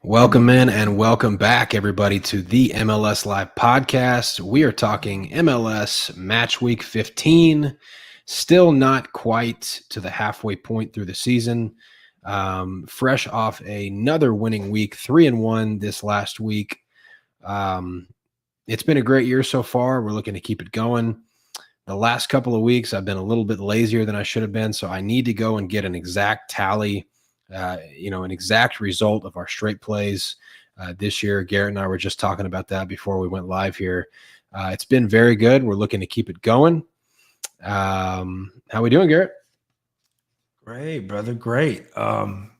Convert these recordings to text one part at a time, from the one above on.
Welcome in and welcome back, everybody, to the MLS Live podcast. We are talking MLS Match Week 15. Still not quite to the halfway point through the season. Fresh off another winning week, 3-1 this last week. It's been a great year so far. We're looking to keep it going. The last couple of weeks, I've been a little bit lazier than I should have been, so I need to go and get an exact tally. An exact result of our straight plays this year. Garrett and I were just talking about that before we went live here. It's been very good. We're looking to keep it going. How we doing, Garrett? Great, brother. Great. I'm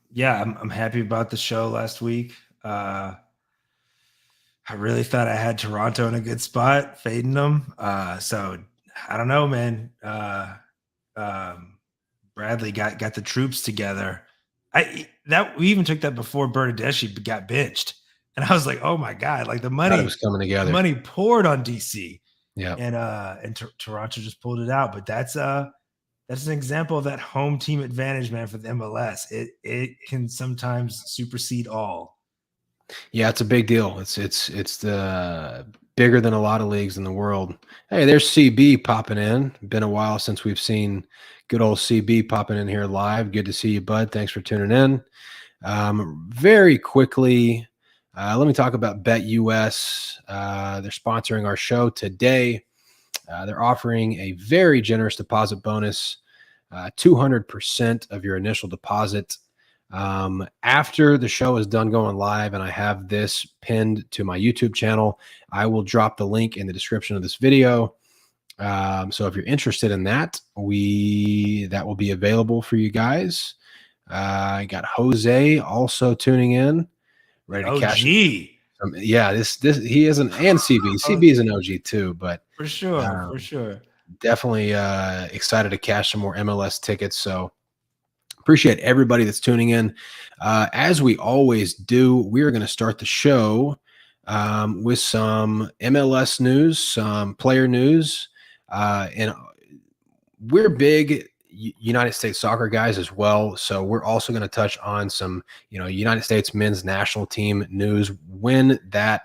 happy about the show last week. I really thought I had Toronto in a good spot, fading them. So I don't know, man. Bradley got the troops together. We even took that before Bernadeschi got benched, and I was like, "Oh my god!" Like the money was coming together. The money poured on DC, yeah, and Toronto just pulled it out. But that's an example of that home team advantage, man, for the MLS. It can sometimes supersede all. Yeah, it's a big deal. It's the bigger than a lot of leagues in the world. Hey, there's CB popping in. Been a while since we've seen good old CB popping in here live. Good to see you, bud. Thanks for tuning in. Very quickly, let me talk about BetUS. They're sponsoring our show today. They're offering a very generous deposit bonus, 200% of your initial deposit. After the show is done going live and I have this pinned to my YouTube channel, I will drop the link in the description of this video. So if you're interested in that, that will be available for you guys. I got Jose also tuning in, ready to cash. Yeah, this he isn't, and CB is an OG too, but for sure. Definitely excited to cash some more MLS tickets. So appreciate everybody that's tuning in. As we always do, we are going to start the show with some MLS news, some player news. And we're big United States soccer guys as well. So we're also going to touch on some, United States men's national team news when that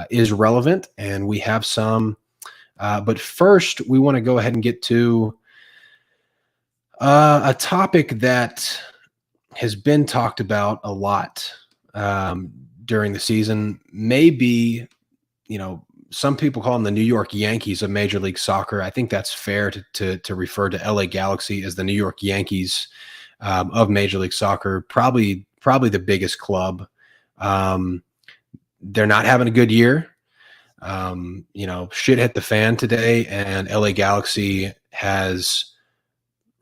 is relevant. And we have some. But first, we want to go ahead and get to a topic that has been talked about a lot during the season. Maybe, some people call them the New York Yankees of Major League Soccer. I think that's fair to refer to LA Galaxy as the New York Yankees of Major League Soccer. Probably the biggest club. They're not having a good year. Shit hit the fan today, and LA Galaxy has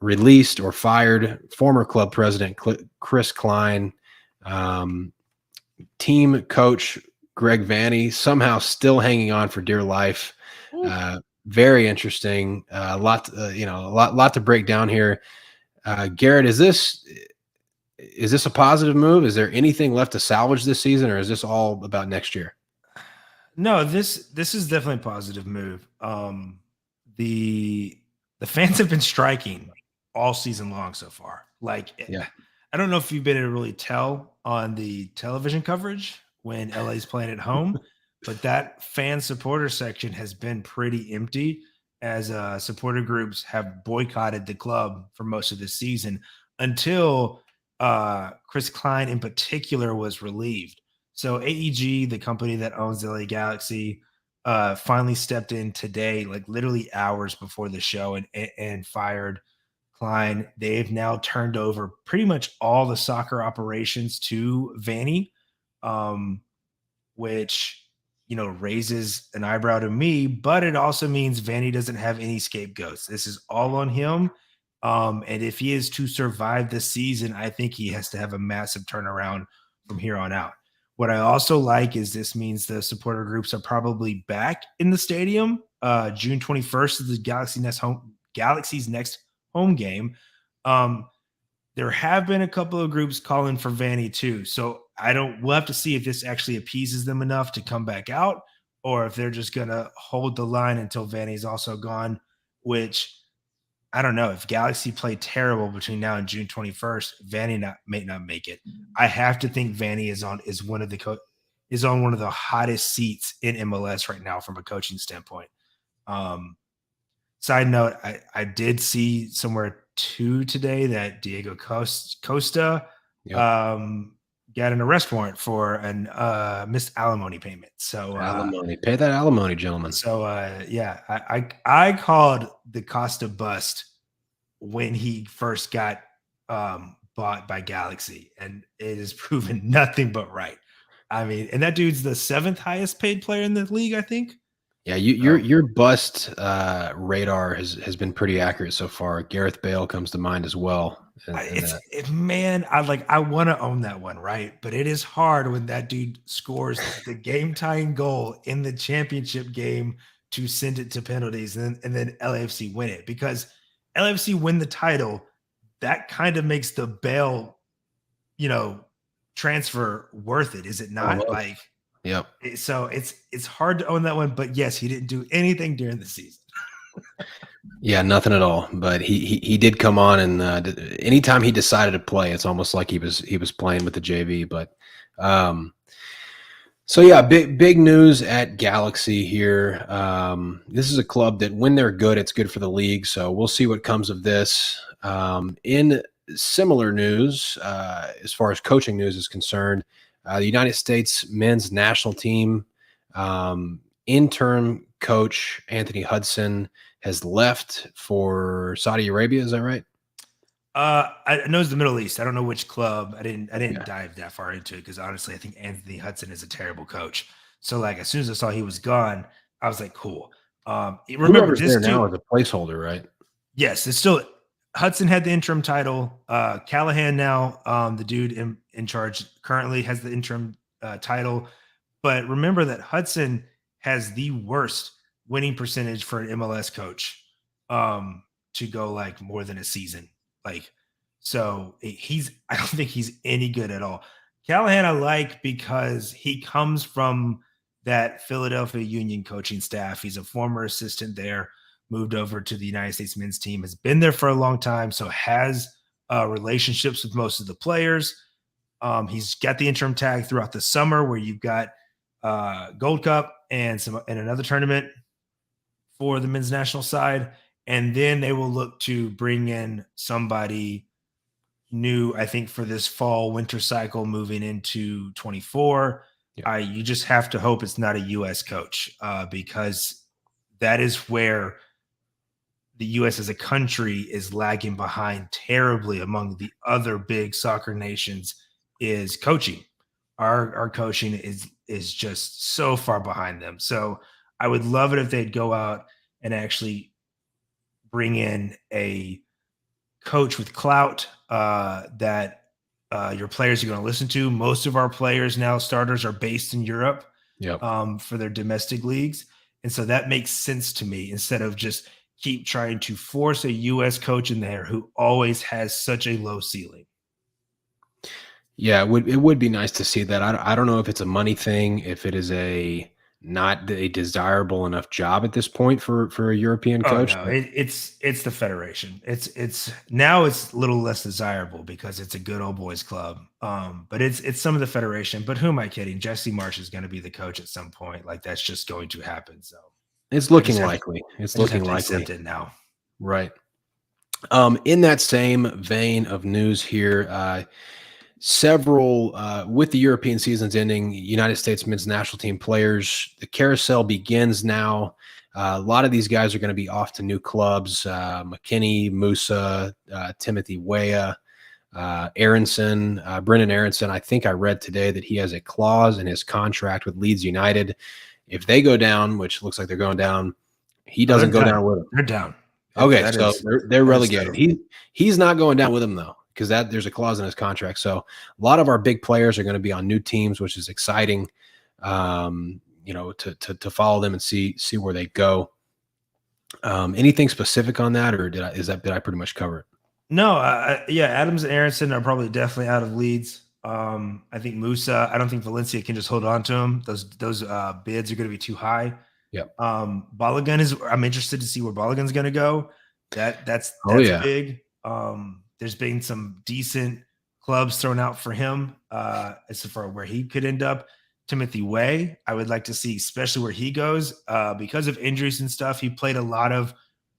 released or fired former club president Chris Klein, team coach Greg Vanney, somehow still hanging on for dear life. Very interesting. A lot to break down here. Garrett, is this a positive move? Is there anything left to salvage this season, or is this all about next year? No, this is definitely a positive move. The fans have been striking all season long so far. Yeah. I don't know if you've been able to really tell on the television coverage when LA's playing at home, but that fan supporter section has been pretty empty as supporter groups have boycotted the club for most of the season until Chris Klein in particular was relieved. So AEG, the company that owns the LA Galaxy, finally stepped in today, like literally hours before the show, and fired Klein. They've now turned over pretty much all the soccer operations to Vanney, which raises an eyebrow to me, but it also means Vanney doesn't have any scapegoats. This is all on him. And if he is to survive this season, I think he has to have a massive turnaround from here on out. What I also like is this means the supporter groups are probably back in the stadium. June 21st is the Galaxy's next home game. There have been a couple of groups calling for Vanney too. So we'll have to see if this actually appeases them enough to come back out, or if they're just going to hold the line until Vanney's also gone, which I don't know if Galaxy play terrible between now and June 21st. Vanny may not make it. I have to think Vanny is on one of the hottest seats in MLS right now from a coaching standpoint. Side note, I did see somewhere too today that Diego Costa Yep. got an arrest warrant for an missed alimony payment. So Alimony. Pay that alimony, gentlemen. So yeah, I called the Costa bust when he first got bought by Galaxy, and it has proven nothing but right. I mean, and that dude's the 7th highest paid player in the league, I think. Yeah, your bust radar has been pretty accurate so far. Gareth Bale comes to mind as well. Man, I want to own that one, right? But it is hard when that dude scores the game-tying goal in the championship game to send it to penalties, and then LAFC win it, because LAFC win the title. That kind of makes the Bale, transfer worth it, is it not? Almost. Yep. So it's hard to own that one, but yes, he didn't do anything during the season. Yeah, nothing at all. But he did come on, and anytime he decided to play, it's almost like he was playing with the JV. But so yeah, big news at Galaxy here. This is a club that when they're good, it's good for the league. So we'll see what comes of this. In similar news, as far as coaching news is concerned, the United States men's national team interim coach Anthony Hudson has left for Saudi Arabia. Is that right? I know it's the Middle East. I don't know which club. I didn't dive that far into it, because honestly, I think Anthony Hudson is a terrible coach. So as soon as I saw he was gone, I was like, cool. Remember, this there now is a placeholder, right? Yes, it's still Hudson had the interim title. Callahan now, the dude in charge currently, has the interim title. But remember that Hudson has the worst winning percentage for an MLS coach to go more than a season. So I don't think he's any good at all. Callahan I like because he comes from that Philadelphia Union coaching staff. He's a former assistant there, moved over to the United States men's team, has been there for a long time, so has relationships with most of the players. He's got the interim tag throughout the summer, where you've got Gold Cup and another tournament for the men's national side. And then they will look to bring in somebody new, I think, for this fall winter cycle moving into 24. Yeah. You just have to hope it's not a U.S. coach, because that is where the U.S. as a country is lagging behind terribly among the other big soccer nations, is coaching. Our coaching is just so far behind them. So I would love it if they'd go out and actually bring in a coach with clout that your players are going to listen to. Most of our players now, starters, are based in Europe for their domestic leagues. And so that makes sense to me, instead of just keep trying to force a U.S. coach in there who always has such a low ceiling. Yeah, it would be nice to see that. I don't know if it's a money thing, if it is not a desirable enough job at this point for a European coach. No, it's the federation. It's now it's a little less desirable because it's a good old boys club. But it's some of the federation. But who am I kidding? Jesse Marsh is going to be the coach at some point. That's just going to happen. So it's looking likely. It's looking likely. Accept it now. Right. In that same vein of news here, several with the European seasons ending, United States men's national team players, the carousel begins now. A lot of these guys are going to be off to new clubs. McKinney, Musa, Timothy Weah, Aronson, Brendan Aronson. I think I read today that he has a clause in his contract with Leeds United. If they go down, which looks like they're going down, he doesn't go down with them. They're down. Okay, so they're relegated. He's not going down with them though, because there's a clause in his contract. So a lot of our big players are going to be on new teams, which is exciting. To follow them and see where they go. Anything specific on that, or did I pretty much cover it? No, Adams and Aronson are probably definitely out of Leeds. I think Musa. I don't think Valencia can just hold on to him. Those bids are going to be too high. Yep. Balogun I'm interested to see where Balogun's going to go. That's Oh yeah. big. There's been some decent clubs thrown out for him as for where he could end up. Timothy Way, I would like to see, especially where he goes because of injuries and stuff. He played a lot of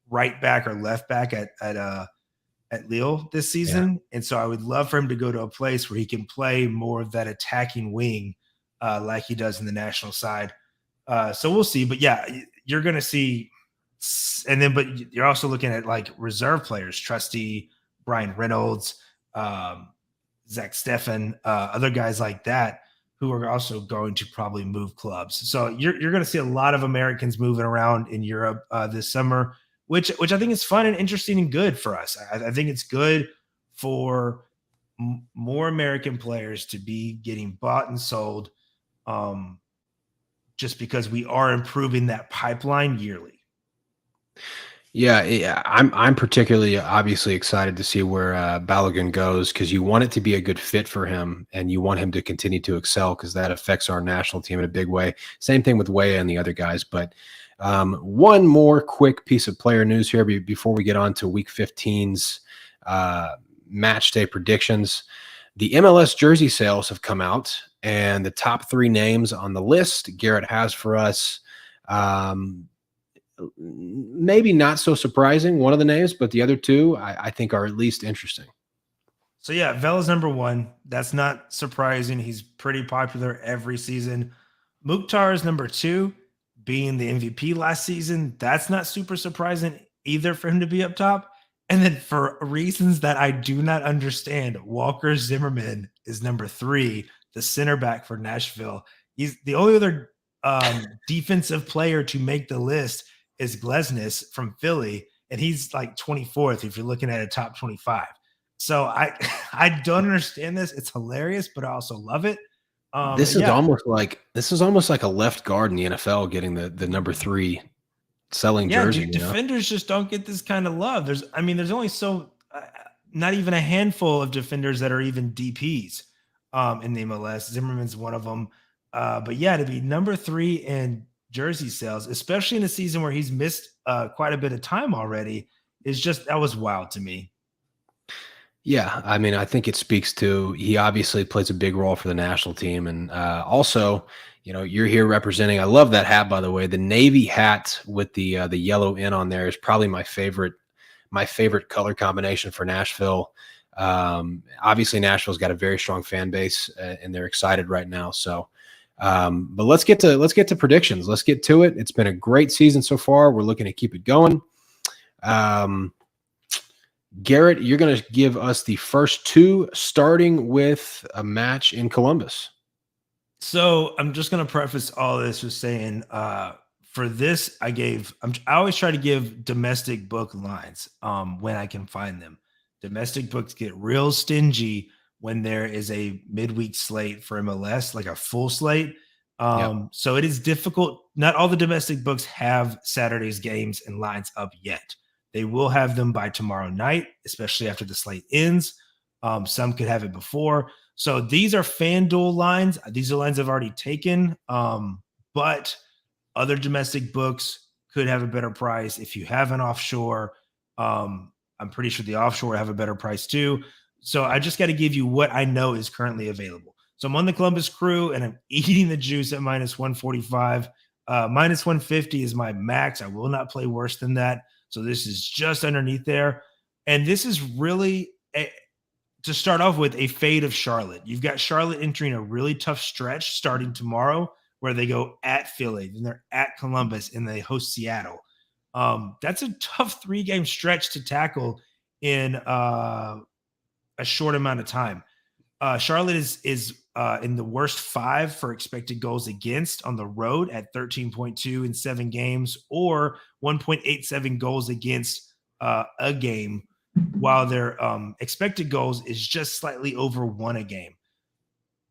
right back or left back at Lille this Yeah. season, and so I would love for him to go to a place where he can play more of that attacking wing like he does in the national side. So we'll see, but yeah, you're going to see, and then but you're also looking at like reserve players, Trusty, Brian Reynolds, Zach Steffen, other guys like that who are also going to probably move clubs. So you're going to see a lot of Americans moving around in Europe this summer, which I think is fun and interesting and good for us. I think it's good for more American players to be getting bought and sold, just because we are improving that pipeline yearly. Yeah, I'm particularly obviously excited to see where Balogun goes because you want it to be a good fit for him and you want him to continue to excel because that affects our national team in a big way. Same thing with Weah and the other guys. But one more quick piece of player news here before we get on to Week 15's match day predictions. The MLS Jersey Sales have come out, and the top 3 names on the list Garrett has for us. Maybe not so surprising, one of the names, but the other 2 I think are at least interesting. So yeah, Vela's number 1. That's not surprising. He's pretty popular every season. Mukhtar is number 2, being the MVP last season. That's not super surprising either for him to be up top. And then for reasons that I do not understand, Walker Zimmerman is number 3, the center back for Nashville. He's the only other defensive player to make the list is Glesnes from Philly, and he's like 24th if you're looking at a top 25. So I don't understand this. It's hilarious, but I also love it. This is almost like a left guard in the NFL getting the number 3 selling jersey. Dude, defenders just don't get this kind of love. There's only not even a handful of defenders that are even DPs in the MLS. Zimmerman's one of them. But yeah, to be number 3 in jersey sales, especially in a season where he's missed quite a bit of time already, that was wild to me. Yeah, I mean, I think it speaks to he obviously plays a big role for the national team, and also, you're here representing. I love that hat, by the way. The navy hat with the yellow N on there is probably my favorite color combination for Nashville. Obviously, Nashville's got a very strong fan base, and they're excited right now. So, but let's get to predictions. Let's get to it. It's been a great season so far. We're looking to keep it going. Garrett, you're going to give us the first 2, starting with a match in Columbus. So I'm just going to preface all this with saying, for this, I always try to give domestic book lines when I can find them. Domestic books get real stingy when there is a midweek slate for MLS, like a full slate. So it is difficult. Not all the domestic books have Saturday's games and lines up yet. They will have them by tomorrow night, especially after the slate ends. Some could have it before. So these are FanDuel lines. These are lines I've already taken. But other domestic books could have a better price. If you have an offshore, I'm pretty sure the offshore have a better price too. So I just got to give you what I know is currently available. So I'm on the Columbus Crew, and I'm eating the juice at minus 145. Minus 150 is my max. I will not play worse than that. So this is just underneath there. And this is really, to start off with, a fade of Charlotte. You've got Charlotte entering a really tough stretch starting tomorrow where they go at Philly, then they're at Columbus, and they host Seattle. That's a tough 3-game stretch to tackle in a short amount of time. Charlotte is in the worst 5 for expected goals against on the road at 13.2 in 7 games, or 1.87 goals against a game, while their expected goals is just slightly over 1 a game.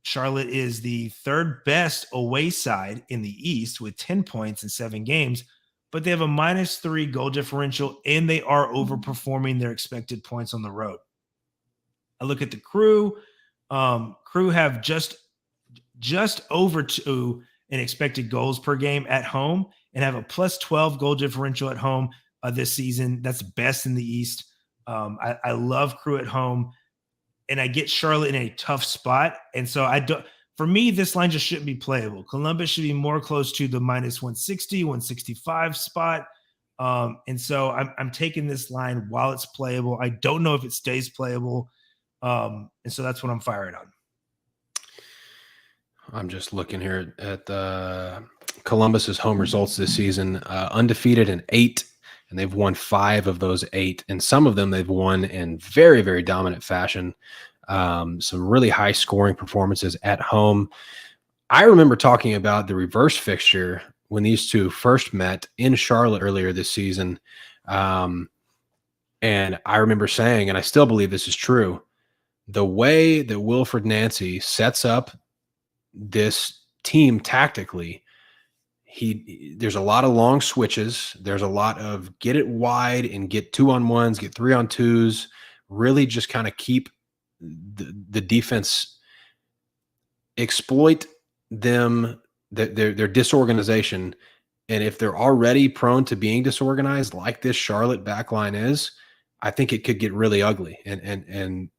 Charlotte is the 3rd best away side in the East with 10 points in 7 games, but they have a -3 goal differential, and they are overperforming their expected points on the road. I look at the Crew. Crew have just over 2 in expected goals per game at home and have a +12 goal differential at home. this season. That's best in the East. I love Crew at home, and I get Charlotte in a tough spot. And so for me, this line just shouldn't be playable. Columbus should be more close to the minus 160, 165 spot. And so I'm taking this line while it's playable. I don't know if it stays playable. And so that's what I'm firing on. I'm just looking here at Columbus's home results this season, undefeated in 8, and they've won 5 of those 8. And some of them they've won in very, very dominant fashion. Some really high scoring performances at home. I remember talking about the reverse fixture when these two first met in Charlotte earlier this season. And I remember saying, and I still believe this is true, the way that Wilfred Nancy sets up this team tactically, there's a lot of long switches. There's a lot of get it wide and get 2-on-1s, get 3-on-2s, really just kind of keep the defense, exploit them, their disorganization. And if they're already prone to being disorganized like this Charlotte backline is, I think it could get really ugly. And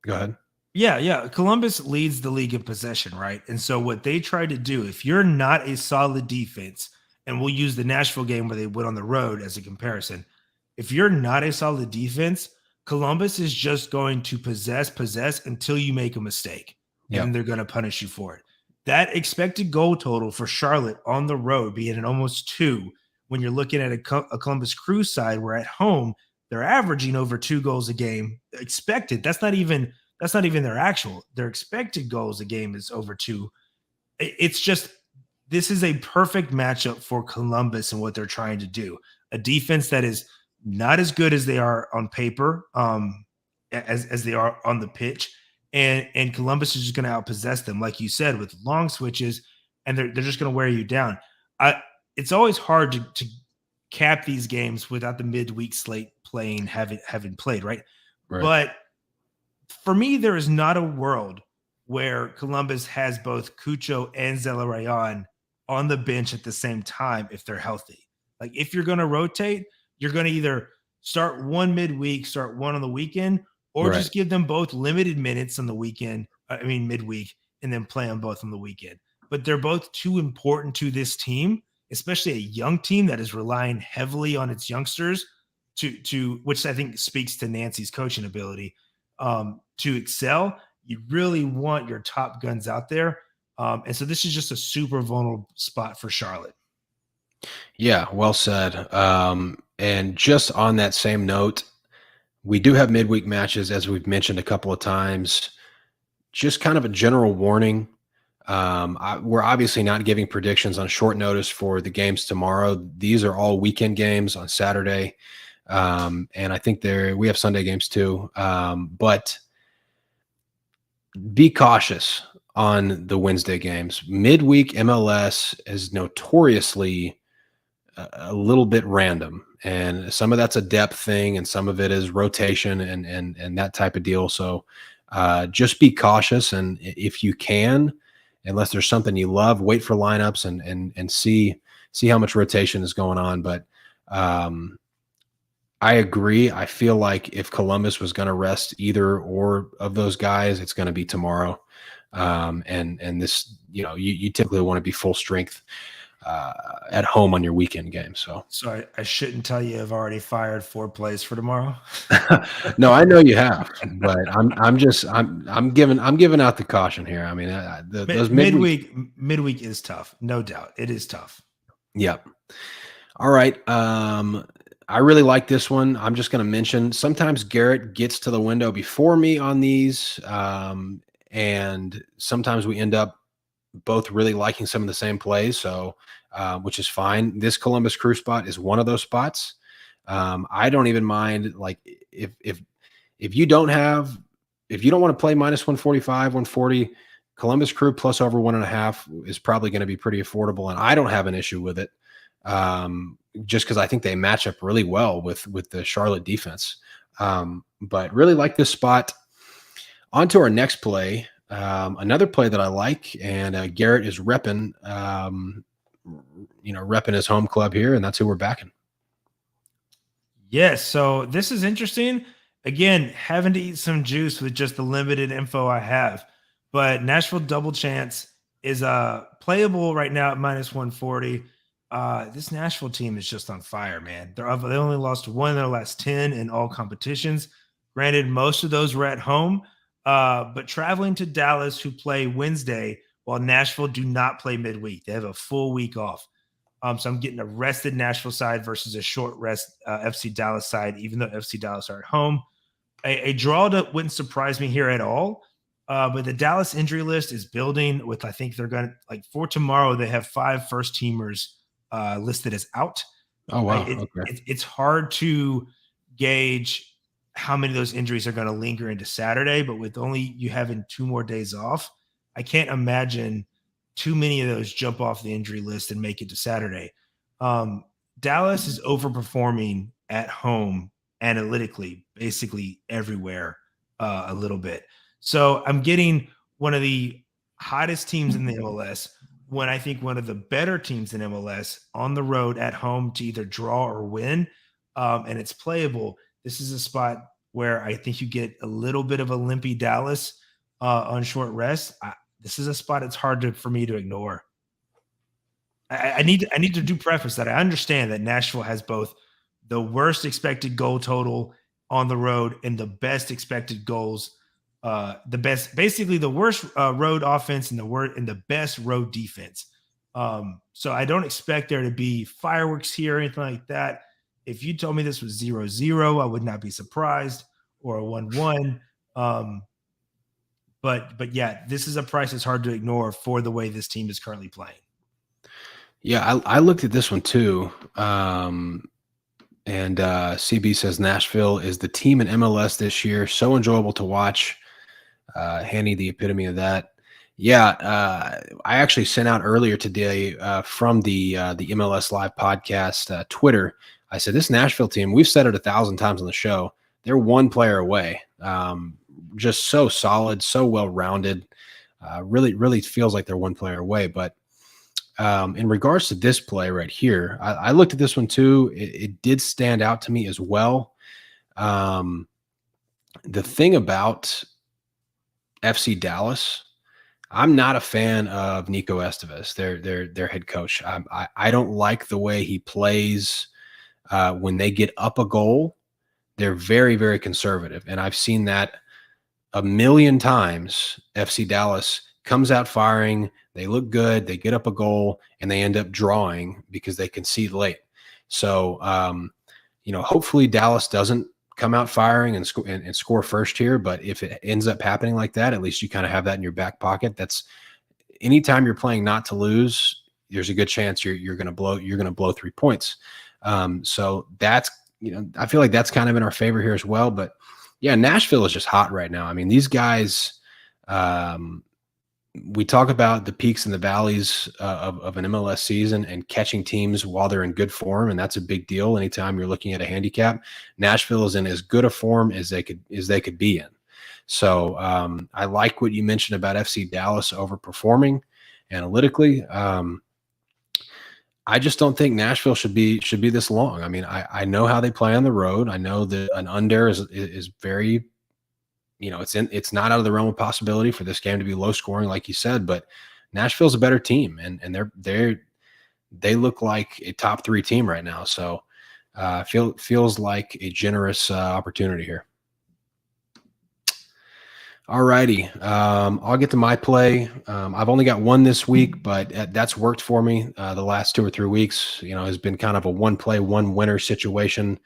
go ahead. Yeah. Columbus leads the league in possession, right? And so what they try to do, if you're not a solid defense, and we'll use the Nashville game where they went on the road as a comparison. If you're not a solid defense, Columbus is just going to possess until you make a mistake. Yep. And they're going to punish you for it. That expected goal total for Charlotte on the road being at almost 2, when you're looking at a Columbus Crew side, where at home they're averaging over 2 goals a game expected. That's not even their actual. Their expected goals a game is over 2. It's just, this is a perfect matchup for Columbus and what they're trying to do. A defense that is not as good as they are on paper, as they are on the pitch. And Columbus is just going to outpossess them, like you said, with long switches, and they're just going to wear you down. It's always hard to cap these games without the midweek slate having played, right? But for me, there is not a world where Columbus has both Cucho and Zelarayan on the bench at the same time if they're healthy. Like, if you're going to rotate, you're going to either start one midweek, start one on the weekend, or just give them both limited minutes on the weekend, midweek, and then play them both on the weekend. But they're both too important to this team, especially a young team that is relying heavily on its youngsters to which I think speaks to Nancy's coaching ability, to excel. You really want your top guns out there. And so this is just a super vulnerable spot for Charlotte. Yeah, well said. And just on that same note, we do have midweek matches, as we've mentioned a couple of times. Just kind of a general warning. We're obviously not giving predictions on short notice for the games tomorrow. These are all weekend games on Saturday. And I think we have Sunday games too. But be cautious on the Wednesday games. Midweek MLS is notoriously a little bit random, and some of that's a depth thing, and some of it is rotation and that type of deal. So just be cautious, and if you can, unless there's something you love, wait for lineups and see how much rotation is going on. But I agree. I feel like if Columbus was going to rest either or of those guys, it's going to be tomorrow. And this, you typically want to be full strength at home on your weekend game. So I shouldn't tell you I've already fired 4 plays for tomorrow. No, I know you have, but I'm giving out the caution here. I mean, those midweek is tough, no doubt. It is tough. Yep. All right. I really like this one. I'm just going to mention, sometimes Garrett gets to the window before me on these, and sometimes we end up both really liking some of the same plays, so which is fine. This Columbus Crew spot is one of those spots. I don't even mind, like, if you don't want to play minus 145, 140, Columbus Crew plus over 1.5 is probably going to be pretty affordable, and I don't have an issue with it. Just because I think they match up really well with the Charlotte defense. But really like this spot. On to our next play. Another play that I like, and Garrett is repping his home club here, and that's who we're backing. Yes, so this is interesting. Again, having to eat some juice with just the limited info I have. But Nashville double chance is playable right now at -140. This Nashville team is just on fire, man. They only lost one of their last 10 in all competitions. Granted, most of those were at home, but traveling to Dallas, who play Wednesday, while Nashville do not play midweek. They have a full week off. So I'm getting a rested Nashville side versus a short rest FC Dallas side, even though FC Dallas are at home. A draw that wouldn't surprise me here at all. But the Dallas injury list is building with, I think they're going to, like for tomorrow, they have 5 first teamers listed as out. Oh, wow. Okay. It's hard to gauge how many of those injuries are going to linger into Saturday, but with only you having 2 more days off, I can't imagine too many of those jump off the injury list and make it to Saturday. Dallas is overperforming at home analytically, basically everywhere a little bit. So I'm getting one of the hottest teams in the MLS when I think one of the better teams in MLS on the road at home to either draw or win. And it's playable. This is a spot where I think you get a little bit of a limpy Dallas on short rest. This is a spot it's hard for me to ignore. I need to do preface that I understand that Nashville has both the worst expected goal total on the road and the best expected goals, basically the worst road offense and the best road defense. So I don't expect there to be fireworks here or anything like that. If you told me this was 0-0, I would not be surprised, or a 1-1. But yeah, this is a price that's hard to ignore for the way this team is currently playing. Yeah, I looked at this one too. And CB says Nashville is the team in MLS this year. So enjoyable to watch. Handy, the epitome of that. Yeah, I actually sent out earlier today from the MLS Live podcast Twitter. I said, this Nashville team, we've said it 1,000 times on the show. They're one player away. Just so solid, so well-rounded. Really feels like they're one player away. But in regards to this play right here, I looked at this one too. It did stand out to me as well. The thing about FC Dallas, I'm not a fan of Nico Estevez, their head coach. I don't like the way he plays when they get up a goal. They're very, very conservative, and I've seen that a million times. FC Dallas comes out firing, they look good, they get up a goal, and they end up drawing because they concede late. So, hopefully Dallas doesn't come out firing and score first here. But if it ends up happening like that, at least you kind of have that in your back pocket. That's anytime you're playing not to lose, there's a good chance you're going to blow 3 points. So that's, I feel like that's kind of in our favor here as well. But yeah, Nashville is just hot right now. I mean, these guys, we talk about the peaks and the valleys of an MLS season and catching teams while they're in good form, and that's a big deal. Anytime you're looking at a handicap, Nashville is in as good a form as they could be in. So I like what you mentioned about FC Dallas overperforming analytically. I just don't think Nashville should be this long. I mean, I know how they play on the road. I know that an under is very, it's not out of the realm of possibility for this game to be low scoring, like you said. But Nashville's a better team, and they look like a top 3 team right now. So feels like a generous opportunity here. All righty. I'll get to my play. I've only got one this week, but that's worked for me the last 2 or 3 weeks. Has been kind of a one play, one winner situation.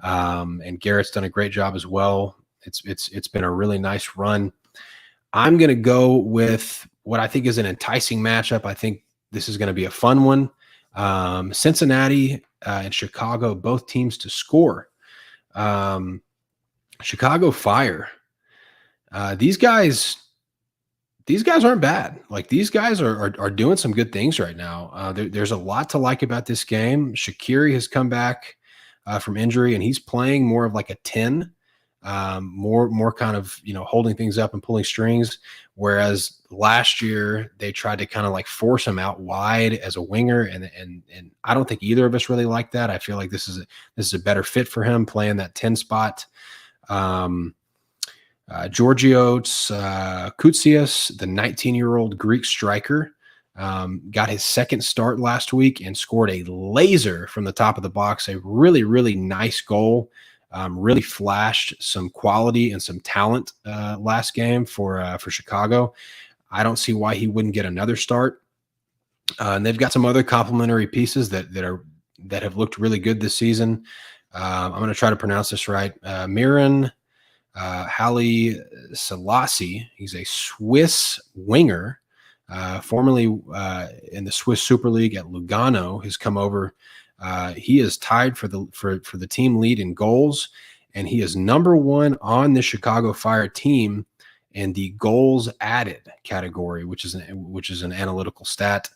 And Garrett's done a great job as well. It's been a really nice run. I'm going to go with what I think is an enticing matchup. I think this is going to be a fun one. Cincinnati and Chicago, both teams to score. Chicago Fire. These guys aren't bad. Like, these guys are doing some good things right now. There's a lot to like about this game. Shaqiri has come back from injury, and he's playing more of like a 10 more kind of, holding things up and pulling strings. Whereas last year they tried to kind of like force him out wide as a winger, and I don't think either of us really like that. I feel like this is a better fit for him playing that 10 spot. Georgios Koutsias, the 19-year-old Greek striker, got his second start last week and scored a laser from the top of the box. A really, really nice goal. Really flashed some quality and some talent last game for Chicago. I don't see why he wouldn't get another start. And they've got some other complementary pieces that have looked really good this season. I'm going to try to pronounce this right. Miran Haile Selassie. He's a Swiss winger, formerly in the Swiss Super League at Lugano. Has come over. He is tied for the team lead in goals, and he is number one on the Chicago Fire team in the goals added category, which is an analytical stat.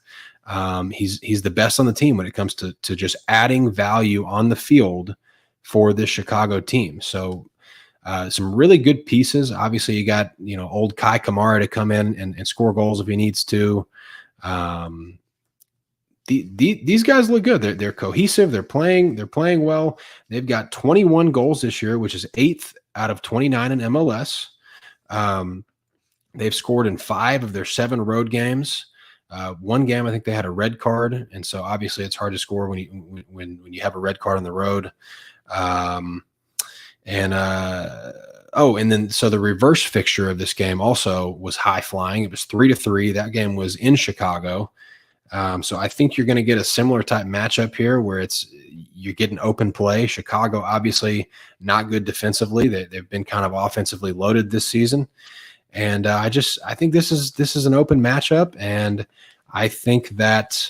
He's the best on the team when it comes to just adding value on the field for this Chicago team. So some really good pieces. Obviously, you got old Kai Kamara to come in and score goals if he needs to. These guys look good. They're cohesive. They're playing well. They've got 21 goals this year, which is 8th out of 29 in MLS. They've scored in 5 of their 7 road games. One game, I think they had a red card, and so obviously it's hard to score when you have a red card on the road. And then so the reverse fixture of this game also was high flying. It was 3-3. That game was in Chicago. So I think you're going to get a similar type matchup here where you're getting open play. Chicago, obviously not good defensively. They've been kind of offensively loaded this season. And I think this is an open matchup. And I think that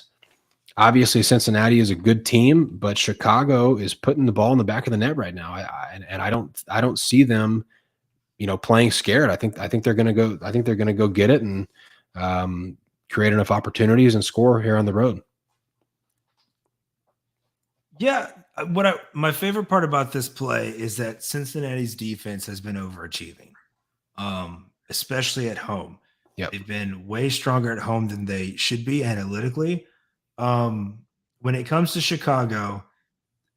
obviously Cincinnati is a good team, but Chicago is putting the ball in the back of the net right now. I don't see them, playing scared. I think they're going to go. I think they're going to go get it and create enough opportunities and score here on the road. Yeah, my favorite part about this play is that Cincinnati's defense has been overachieving, especially at home. Yep. They've been way stronger at home than they should be analytically. When it comes to Chicago,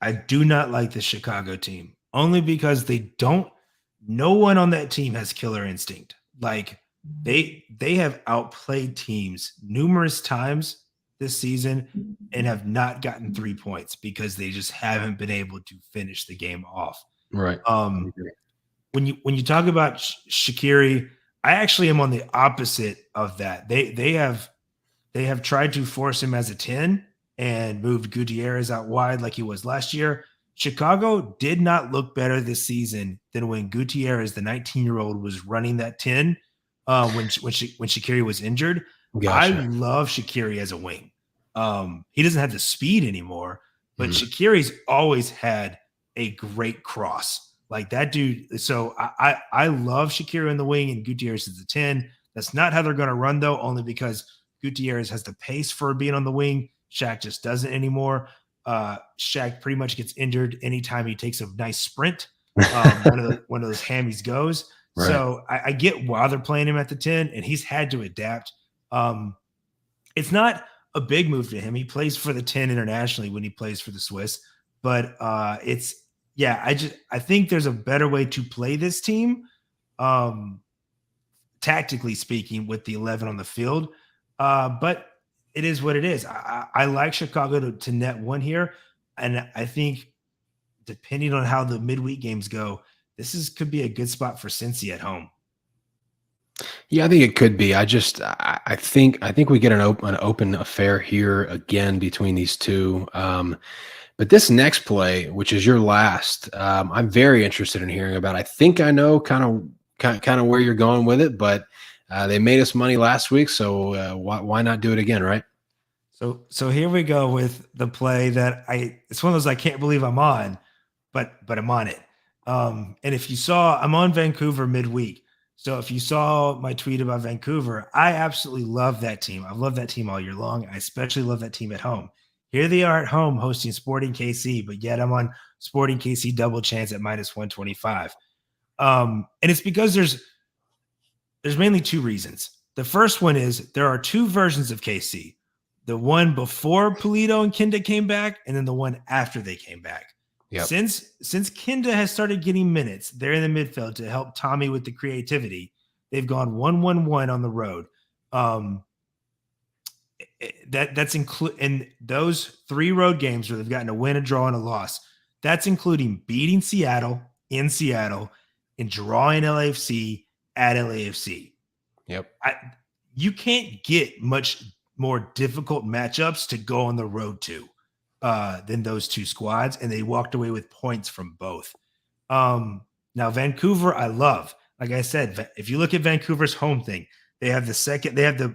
I do not like the Chicago team only because no one on that team has killer instinct. Like they have outplayed teams numerous times this season and have not gotten 3 points because they just haven't been able to finish the game off. Right. When you talk about Shaqiri, I actually am on the opposite of that. They have tried to force him as a 10 and moved Gutierrez out wide like he was last year. Chicago did not look better this season than when Gutierrez, the 19-year-old, was running that 10 when Shaqiri was injured. Gotcha. I love Shaqiri as a wing. He doesn't have the speed anymore, but Shaqiri's always had a great cross. Like that dude. So I love Shaqiri in the wing and Gutierrez is the 10. That's not how they're going to run, though, only because Gutierrez has the pace for being on the wing. Shaq just doesn't anymore. Shaq pretty much gets injured anytime he takes a nice sprint. One of those hammies goes. Right. So I get why they're playing him at the 10, and he's had to adapt. It's not a big move to him. He plays for the 10 internationally when he plays for the Swiss, but I think there's a better way to play this team, tactically speaking, with the 11 on the field. But it is what it is. I like Chicago to net 1 here. And I think depending on how the midweek games go, could be a good spot for Cincy at home. Yeah, I think it could be. I think we get an open affair here again between these two. But this next play, which is your last, I'm very interested in hearing about. I think I know kind of where you're going with it, but they made us money last week, so why not do it again, right? So here we go with the play that it's one of those I can't believe I'm on, but I'm on it. And if you saw, I'm on Vancouver midweek. So if you saw my tweet about Vancouver, I absolutely love that team. I've loved that team all year long. I especially love that team at home. Here they are at home hosting Sporting KC, but yet I'm on Sporting KC double chance at -125. And it's because there's mainly two reasons. The first one is there are two versions of KC. The one before Polito and Kinda came back, and then the one after they came back. Yep. Since Kinda has started getting minutes there in the midfield to help Tommy with the creativity, they've gone 1-1-1 on the road. That's include in those 3 road games where they've gotten a win, a draw, and a loss. That's including beating Seattle in Seattle and drawing LAFC at LAFC. Yep. You can't get much more difficult matchups to go on the road to than those two squads, and they walked away with points from both. Now Vancouver, I love. Like I said, if you look at Vancouver's home thing, they have the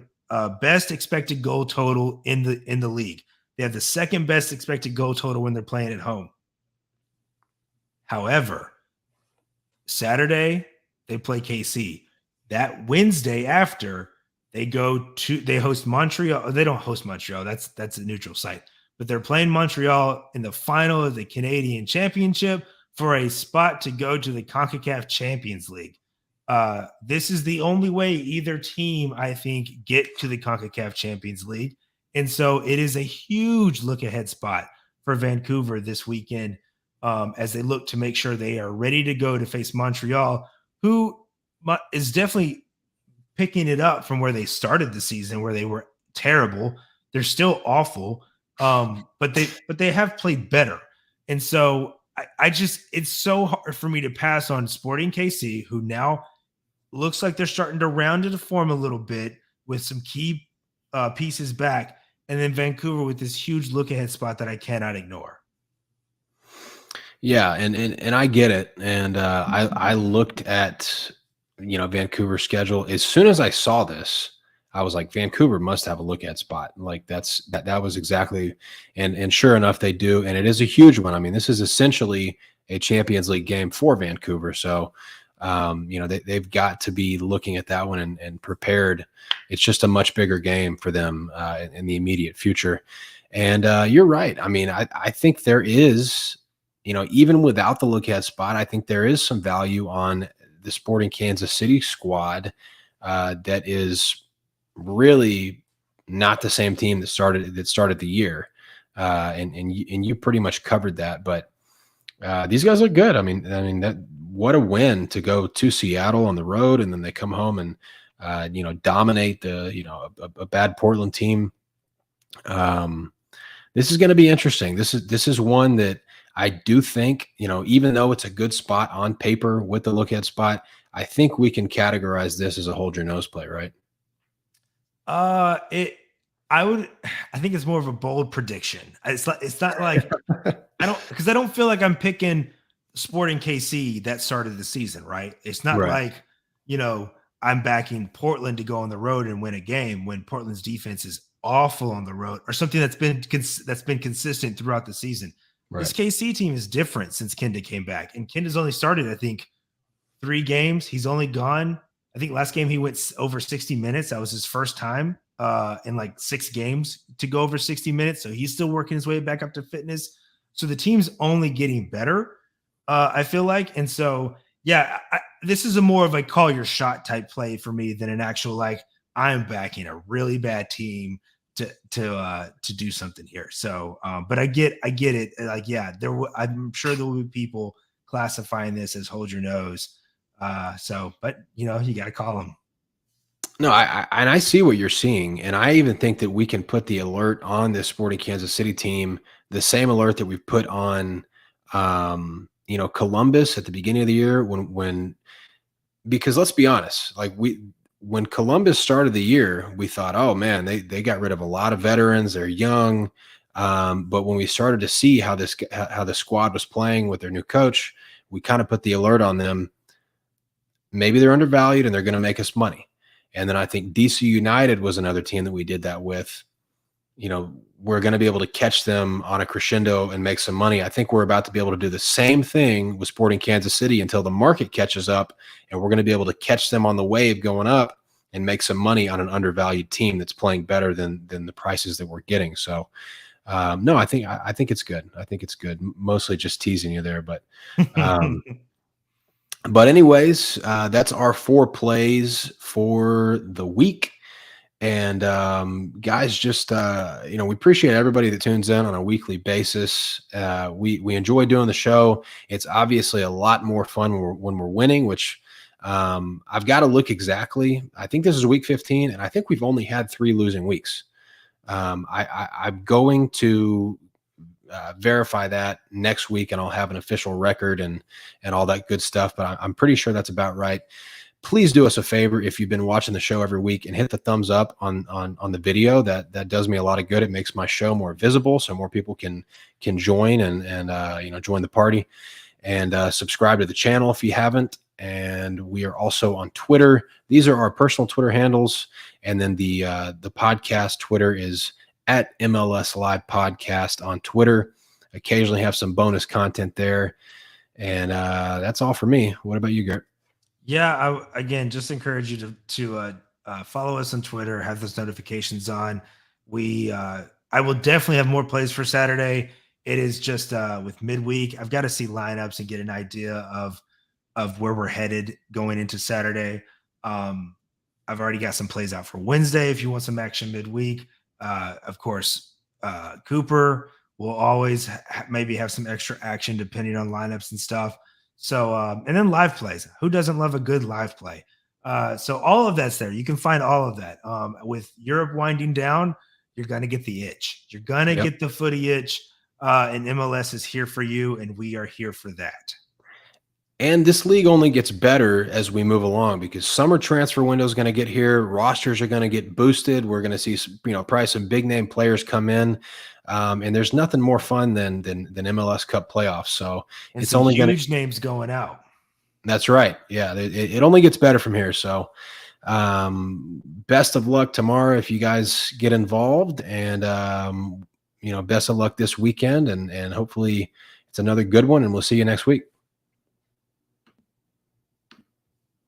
best expected goal total in the league. They have the second best expected goal total when they're playing at home. However, Saturday they play KC. That Wednesday after they host Montreal. They don't host Montreal. That's a neutral site. But they're playing Montreal in the final of the Canadian Championship for a spot to go to the CONCACAF Champions League. This is the only way either team, I think, get to the CONCACAF Champions League. And so it is a huge look ahead spot for Vancouver this weekend as they look to make sure they are ready to go to face Montreal, who is definitely picking it up from where they started the season, where they were terrible. They're still awful, but they have played better. And so it's so hard for me to pass on Sporting KC, who now looks like they're starting to round into form a little bit with some key pieces back, and then Vancouver with this huge look ahead spot that I cannot ignore. Yeah, and I get it. And I looked at Vancouver's schedule. As soon as I saw this, I was like, Vancouver must have a look at spot. Like that was exactly, and sure enough, they do. And it is a huge one. I mean, this is essentially a Champions League game for Vancouver. So, they've got to be looking at that one and prepared. It's just a much bigger game for them in the immediate future. And you're right. I mean, I think there is, even without the look at spot, I think there is some value on the Sporting Kansas City squad that is really not the same team that started the year. And you pretty much covered that, but these guys look good. I mean that what a win to go to Seattle on the road, and then they come home and dominate a bad Portland team. This is going to be interesting. This is one that I do think, even though it's a good spot on paper with the look at spot, I think we can categorize this as a hold your nose play, right? I think it's more of a bold prediction. It's not like because I don't feel like I'm picking Sporting KC that started the season, right? It's not like, I'm backing Portland to go on the road and win a game when Portland's defense is awful on the road, or something that's been consistent throughout the season. Right. This KC team is different since Kinda came back, and Kinda's only started, I think, 3 games. He's only gone. I think last game he went over 60 minutes. That was his first time in like 6 games to go over 60 minutes. So he's still working his way back up to fitness. So the team's only getting better, I feel like. And so, yeah, this is a more of a call your shot type play for me than an actual, like, I'm backing a really bad team to do something here. So, but I get it. Like, yeah, I'm sure there will be people classifying this as hold your nose. But you got to call them. No, I see what you're seeing, and I even think that we can put the alert on this Sporting Kansas City team, the same alert that we've put on, Columbus at the beginning of the year because let's be honest, like when Columbus started the year, we thought, oh man, they got rid of a lot of veterans. They're young. But when we started to see how the squad was playing with their new coach, we kind of put the alert on them. Maybe they're undervalued and they're going to make us money. And then I think DC United was another team that we did that with. We're going to be able to catch them on a crescendo and make some money. I think we're about to be able to do the same thing with Sporting Kansas City until the market catches up, and we're going to be able to catch them on the wave going up and make some money on an undervalued team that's playing better than the prices that we're getting. So, no, I think it's good. I think it's good. Mostly just teasing you there, but But anyways, that's our 4 plays for the week. And guys, just we appreciate everybody that tunes in on a weekly basis. We enjoy doing the show. It's obviously a lot more fun when we're winning, which I've got to look exactly. I think this is week 15, and I think we've only had 3 losing weeks. I'm going to verify that next week, and I'll have an official record and all that good stuff. But I'm pretty sure that's about right. Please do us a favor if you've been watching the show every week and hit the thumbs up on the video. That does me a lot of good. It makes my show more visible, so more people can join and join the party. And subscribe to the channel if you haven't. And we are also on Twitter. These are our personal Twitter handles, and then the podcast Twitter is at MLS Live Podcast on Twitter. Occasionally have some bonus content there. And that's all for me. What about you, Garrett? Yeah, again, just encourage you to follow us on Twitter, have those notifications on. I will definitely have more plays for Saturday. It is just with midweek. I've got to see lineups and get an idea of where we're headed going into Saturday. I've already got some plays out for Wednesday if you want some action midweek. Of course, Cooper will always maybe have some extra action depending on lineups and stuff. So, and then live plays. Who doesn't love a good live play? So all of that's there. You can find all of that. With Europe winding down, you're going to get the itch. You're going to get the footy itch. And MLS is here for you, and we are here for that. And this league only gets better as we move along, because summer transfer window is going to get here. Rosters are going to get boosted. We're going to see, probably some big name players come in. And there's nothing more fun than MLS Cup playoffs. So and it's only huge names going out. That's right. Yeah, it only gets better from here. So best of luck tomorrow if you guys get involved, and best of luck this weekend, and hopefully it's another good one. And we'll see you next week.